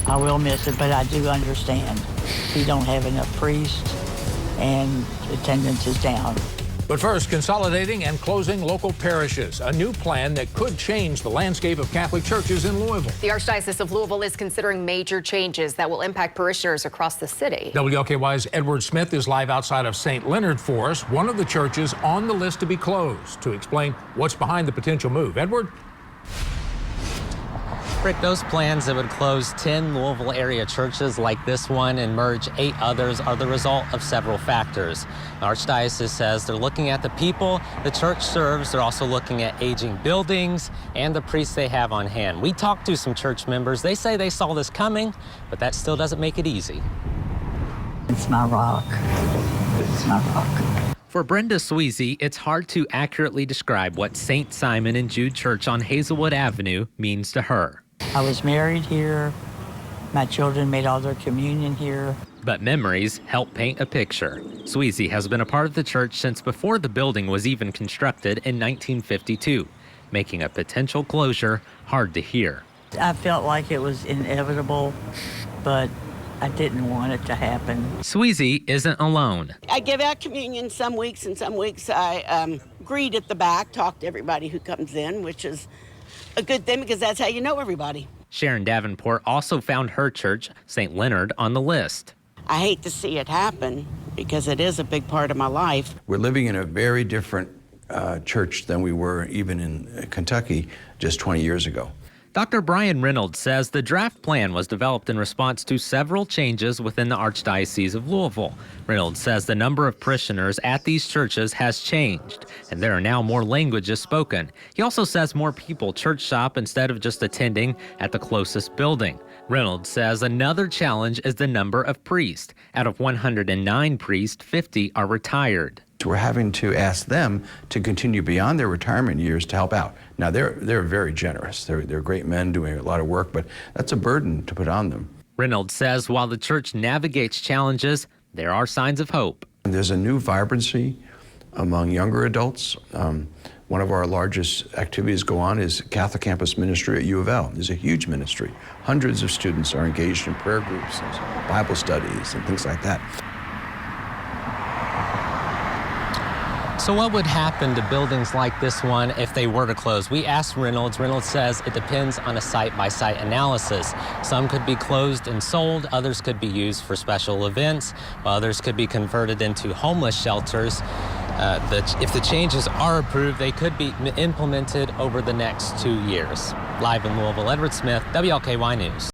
I will miss it, but I do understand. We don't have enough priests, and attendance is down. But first, consolidating and closing local parishes, a new plan that could change the landscape of Catholic churches in Louisville. The Archdiocese of Louisville is considering major changes that will impact parishioners across the city. WLKY's Edward Smith is live outside of St. Leonard for us, one of the churches on the list to be closed, to explain what's behind the potential move. Edward? Rick, those plans that would close 10 Louisville area churches like this one and merge 8 others are the result of several factors. The Archdiocese says they're looking at the people the church serves. They're also looking at aging buildings and the priests they have on hand. We talked to some church members. They say they saw this coming, but that still doesn't make it easy. It's my rock. It's my rock. For Brenda Sweezy, it's hard to accurately describe what St. Simon and Jude Church on Hazelwood Avenue means to her. I was married here. My children made all their communion here. But memories help paint a picture. Sweezy has been a part of the church since before the building was even constructed in 1952, making a potential closure hard to hear. I felt like it was inevitable, but I didn't want it to happen. Sweezy isn't alone. I give out communion some weeks, and some weeks I greet at the back, talk to everybody who comes in, which is a good thing because that's how you know everybody. Sharon Davenport also found her church, St. Leonard, on the list. I hate to see it happen because it is a big part of my life. We're living in a very different church than we were even in Kentucky just 20 years ago. Dr. Brian Reynolds says the draft plan was developed in response to several changes within the Archdiocese of Louisville. Reynolds says the number of parishioners at these churches has changed, and there are now more languages spoken. He also says more people church shop instead of just attending at the closest building. Reynolds says another challenge is the number of priests. Out of 109 priests, 50 are retired. So we're having to ask them to continue beyond their retirement years to help out. Now, they're very generous. They're great men doing a lot of work, but that's a burden to put on them. Reynolds says while the church navigates challenges, there are signs of hope. And there's a new vibrancy among younger adults. One of our largest activities go on is Catholic Campus Ministry at U of L. There's a huge ministry. Hundreds of students are engaged in prayer groups and Bible studies and things like that. So what would happen to buildings like this one if they were to close? We asked Reynolds. Reynolds says it depends on a site-by-site analysis. Some could be closed and sold, others could be used for special events, while others could be converted into homeless shelters. If the changes are approved, they could be implemented over the next 2 years. Live in Louisville, Edward Smith, WLKY News.